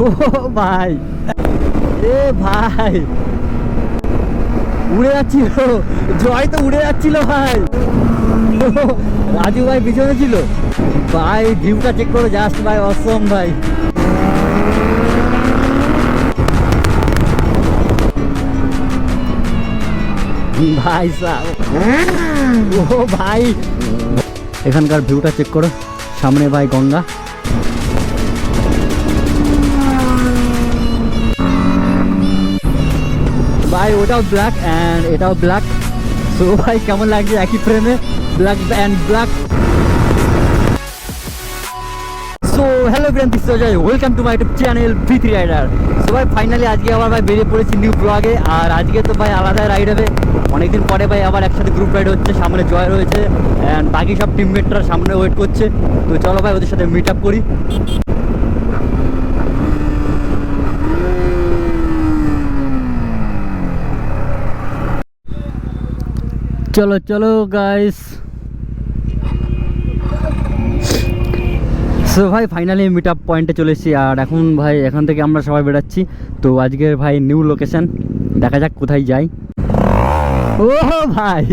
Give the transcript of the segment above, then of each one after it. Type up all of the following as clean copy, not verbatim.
ও ভাই, এ ভাই উড়ে যাচ্ছিল, জয় তো উড়ে যাচ্ছিল ভাই। রাজু ভাই পিছনে ছিল ভাই, ভিউটা চেক করো জাস্ট ভাই, অসম ভাই। ভাই ও ভাই, এখানকার ভিউটা চেক করো, সামনে ভাই গঙ্গা। ভাই ওটাও ব্ল্যাক অ্যান্ড এটাও ব্ল্যাক। সো ভাই কেমন লাগছে একই ফ্রেমে black and black. So hello friend, this is Ajay, welcome to my YouTube channel V3 rider. So ভাই ফাইনালি আজকে আবার ভাই বেরিয়ে পড়েছি নিউ ব্লগে। আর আজকে তো ভাই আলাদা রাইড হবে, অনেকদিন পরে ভাই আবার একসাথে গ্রুপ রাইড হচ্ছে। সামনে জয় রয়েছে অ্যান্ড বাকি সব টিমমেটরা সামনে ওয়েট করছে। তো চলো ভাই ওদের সাথে মিট আপ করি। চলো চলো গাইস। সো ভাই ফাইনালি মিট আপ পয়েন্টে চলে এসেছি। আর এখন ভাই এখান থেকে আমরা সবাই বেরোচ্ছি। তো আজকের ভাই নিউ লোকেশন, দেখা যাক কোথায় যাই। ও ভাই,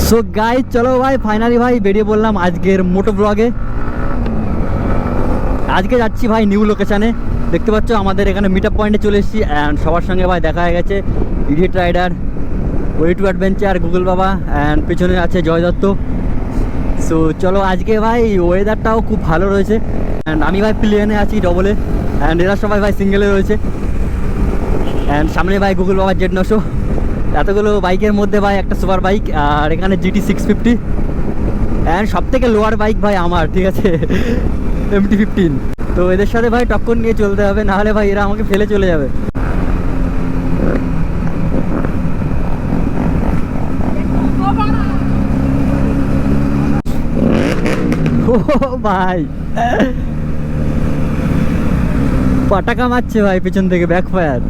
সো গাইস চলো ভাই ফাইনালি ভাই বেরিয়ে পড়লাম আজকের মোটো ব্লগে। আজকে যাচ্ছি ভাই নিউ লোকেশানে। দেখতে পাচ্ছ আমাদের এখানে মিট আপ পয়েন্টে চলে এসেছি অ্যান্ড সবার সঙ্গে ভাই দেখা হয়ে গেছে। Idiot rider, way to adventure, Google বাবা অ্যান্ড পেছনে আছে জয় দত্ত। সো চলো আজকে ভাই ওয়েদারটাও খুব ভালো রয়েছে অ্যান্ড আমি ভাই প্লেনে আছি ডবলে অ্যান্ড এরা সবাই ভাই সিঙ্গেলে রয়েছে। অ্যান্ড সামনে ভাই গুগল বাবার Z900। এতগুলো বাইকের মধ্যে ভাই একটা সুপার বাইক, আর এখানে GT 650 অ্যান্ড সব থেকে লোয়ার বাইক ভাই আমার, ঠিক আছে, MT-15। তো এদের সাথে ভাই টক্কর নিয়ে চলতে হবে, নাহলে ভাই এরা আমাকে ফেলে চলে যাবে। ও ভাই পটাকা মারছে ভাই পেছন থেকে, ব্যাকফায়ার।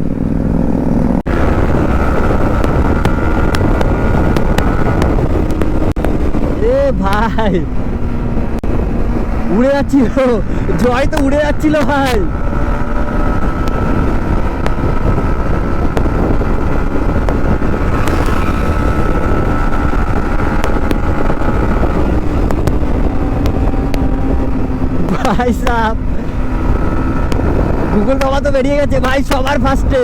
এ ভাই উড়ে যাচ্ছিল, জয় তো উড়ে যাচ্ছিল ভাই। ভাই সাহ, গুগল বাবা তো বেরিয়ে গেছে ভাই সবার ফার্স্টে।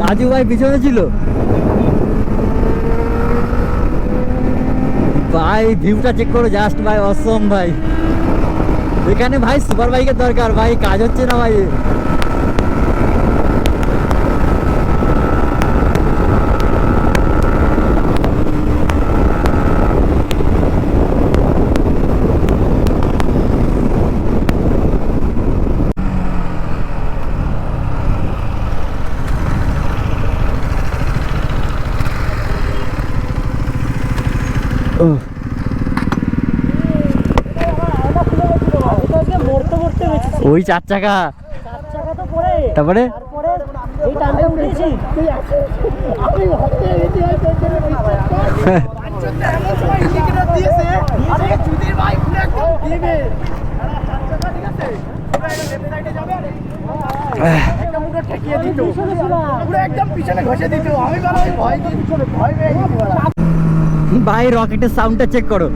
রাজু ভাই পিছনে ছিল ভাই, ভিউটা চেক করো জাস্ট ভাই, অসম ভাই। এখানে ভাই সুপার বাইকের দরকার ভাই, কাজ হচ্ছে না ভাই। ওই 4 চাকা, তারপরে ভাই রকেটের সাউন্ডটা চেক করো।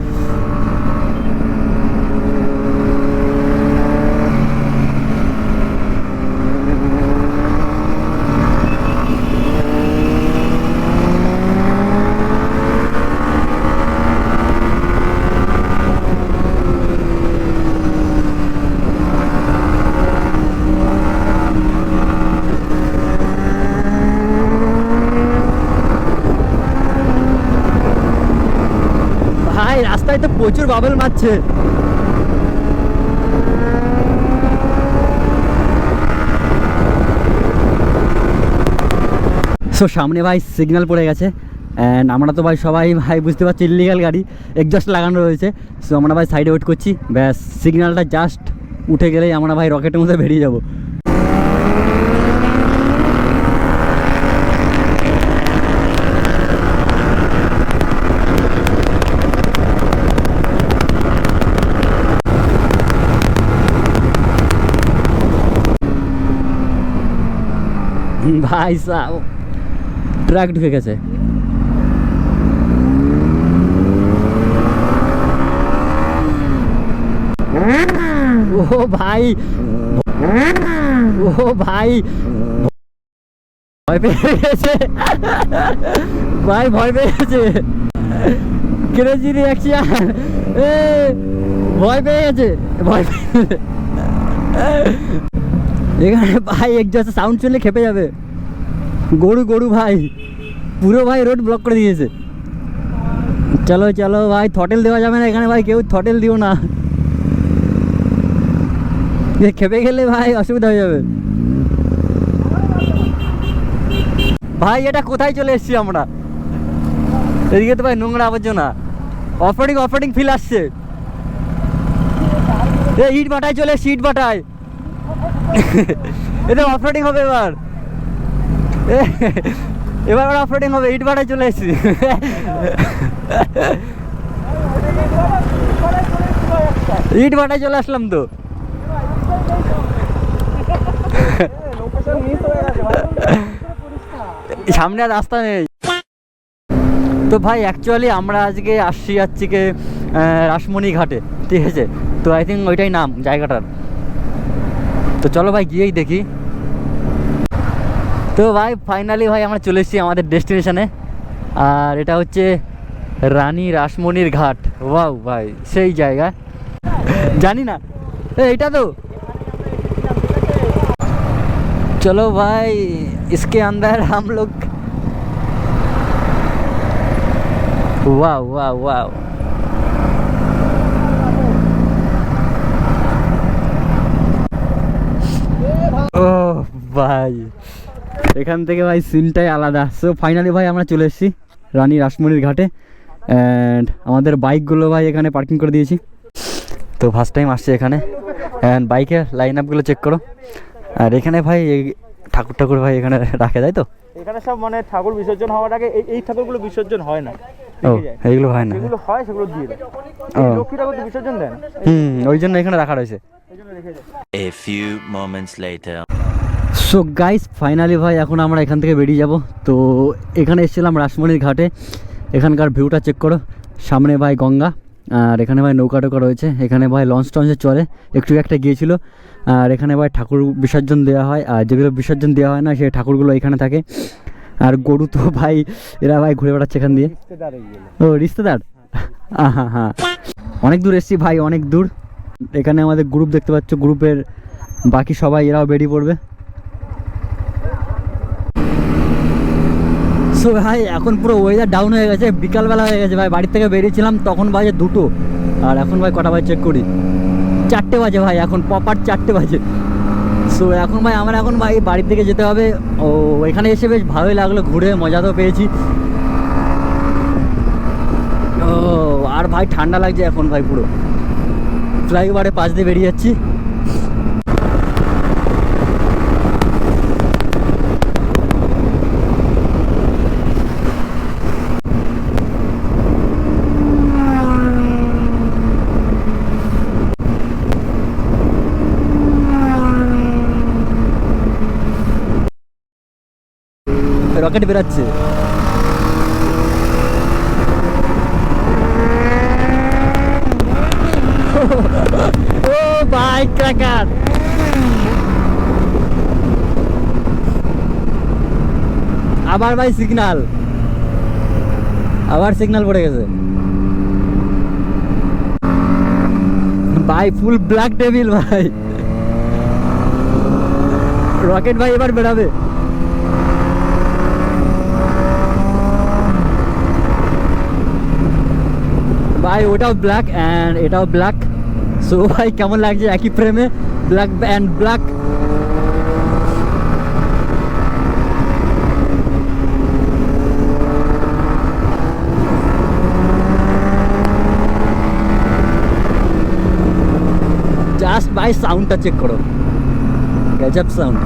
রাস্তায় তো প্রচুর বাবল মারছে। সো সামনে ভাই সিগন্যাল পড়ে গেছে অ্যান্ড আমরা তো ভাই সবাই ভাই বুঝতে পারছি ইলিগাল গাড়ি, এক্সজস্ট লাগানো রয়েছে। সো আমরা ভাই সাইডে ওয়েট করছি, ব্যাস সিগন্যালটা জাস্ট উঠে গেলেই আমরা ভাই রকেটের মধ্যে বেরিয়ে যাবো। ভাই সাহেব ট্রাক ঢুকে গেছে। ও ভাই, ও ভাই ভয় পেয়ে গেছে ভাই, ভয় পেয়ে গেছে, ক্রেজি রিঅ্যাকশন, ভয় পেয়ে গেছে, ভয় পেয়ে গেছে। এখানে ভাই একজস্ট সাউন্ড শুনলে খেপে যাবে। গরু গরু ভাই, পুরো ভাই রোড ব্লক করে দিয়েছে। চলো চলো ভাই, থটেল দেওয়া যাবে না এখানে ভাই, কেউ থটেল দিও না, খেপে গেলে ভাই অসুবিধা হয়ে যাবে। ভাই এটা কোথায় চলে এসেছি আমরা? এদিকে তো ভাই নোংরা আবর্জনা, অফরোডিং ফিল আসছে। ইট বাটায় চলে এসছি, ইট বাটায়। এটা অফরোডিং হবে এবার, এবার অফরোডিং হবে, ইট বাটায় চলে এসেছি। ইট বাটায় চলে আসলাম তো। সামনে আর রাস্তা নেই তো ভাই। অ্যাকচুয়ালি আমরা আজকে আসছি রাসমণি ঘাটে, ঠিক আছে? তো আই থিঙ্ক ওইটাই নাম জায়গাটার। তো চলো ভাই গিয়েই দেখি। তো ভাই ফাইনালি ভাই আমরা চলে এসেছি আমাদের ডেস্টিনেশনে, আর এটা হচ্ছে রানী রাসমণির ঘাট। ওয়াও ভাই সেই জায়গা, জানি না এইটা তো। चलो भाई इसके अंदर हम लोग, वाह वाह वाह, ও ভাই এখান থেকে ভাই সিনটাই আলাদা। সো ফাইনালি ভাই আমরা চলে এসেছি রানী রাসমণির ঘাটে, অ্যান্ড আমাদের বাইকগুলো ভাই এখানে পার্কিং করে দিয়েছি। তো ফার্স্ট টাইম আসছে এখানে, অ্যান্ড বাইকের লাইন আপগুলো চেক করো। আর এখানে ভাই ঠাকুর ভাই এখানে রাখে, তাই তো? এখানে সব মানে ঠাকুর বিসর্জন হওয়ার আগে এই ঠাকুরগুলো বিসর্জন হয় না। ও এইগুলো হয় না, এগুলো হয়, সেগুলো দিয়ে দেয়। লক্ষ্মী ঠাকুর বিসর্জন দেন, ওই জন্য এখানে রাখা রয়েছে। A few moments later. So guys finally ভাই এখন আমরা এখান থেকে বেরিয়ে যাব। তো এখানে এসেছিলাম রাসমণির ঘাটে, এখানকার ভিউটা চেক করো। সামনে ভাই গঙ্গা, আর এখানে ভাই নৌকা টোকা রয়েছে, এখানে ভাই লঞ্চ টঞ্চে চলে, একটু একটা গিয়েছিল। আর এখানে ভাই ঠাকুর বিসর্জন দেওয়া হয়, আর যেগুলো বিসর্জন দেওয়া হয় না সেই ঠাকুরগুলো এখানে থাকে। আর গরু তো ভাই এরা ভাই ঘুরে বেড়াচ্ছে এখান দিয়ে। ও রিশতেদার, হ্যাঁ হ্যাঁ, অনেক দূর এসছি ভাই, অনেক দূর। এখানে আমাদের গ্রুপ দেখতে পাচ্ছ, গ্রুপের বাকি সবাই এরাও বেরিয়ে পড়বে। সো ভাই এখন পুরো ওয়েদার ডাউন হয়ে গেছে, বিকালবেলা হয়ে গেছে ভাই। বাড়ির থেকে বেরিয়েছিলাম তখন বাজে 2টো, আর এখন ভাই কটা বাজে চেক করি, 4টে বাজে ভাই, এখন প্রপার 4টে বাজে। সো এখন ভাই আমরা এখন ভাই বাড়ির থেকে যেতে হবে। ও এখানে এসে বেশ ভালোই লাগলো, ঘুরে মজা তো পেয়েছি। ও আর ভাই ঠান্ডা লাগছে এখন ভাই, পুরো ফ্লাইওভারের পাশ দিয়ে বেরিয়ে যাচ্ছি। রকেট বেরাচ্ছে, ও ভাই ক্র্যাকার। আবার ভাই সিগন্যাল, আবার সিগন্যাল পড়ে গেছে ভাই, ফুল ব্ল্যাক ডেভিল ভাই। রকেট ভাই এবার বেরাবে। ভাই ওটাও ব্ল্যাক অ্যান্ড এটাও ব্ল্যাক। সো ভাই কেমন লাগছে একই ফ্রেমে ব্ল্যাক অ্যান্ড ব্ল্যাক। ভাই সাউন্ডটা চেক করো, গজব সাউন্ড।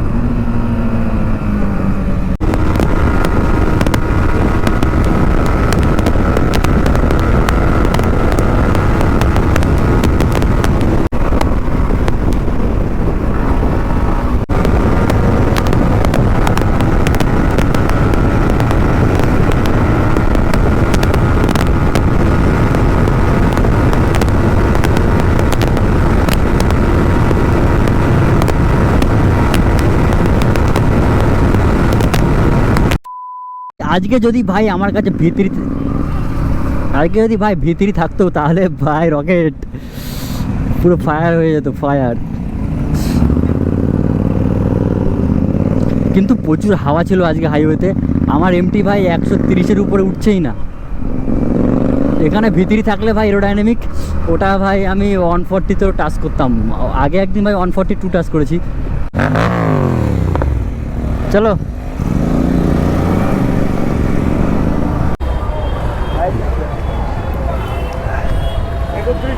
আজকে যদি ভাই আমার কাছে ভিতরি থাকতো তাহলে ভাই রকেট পুরো ফায়ার হয়ে যেত, ফায়ার। কিন্তু প্রচুর হাওয়া ছিল আজকে হাইওয়েতে, আমার এমটি ভাই 130-এর উপরে উঠছেই না। এখানে ভিতরি থাকলে ভাই এরোডাইনামিক, ওটা ভাই আমি 140তেও টাচ করতাম। আগে একদিন ভাই 142 টাচ করেছি। চলো একত্রিশ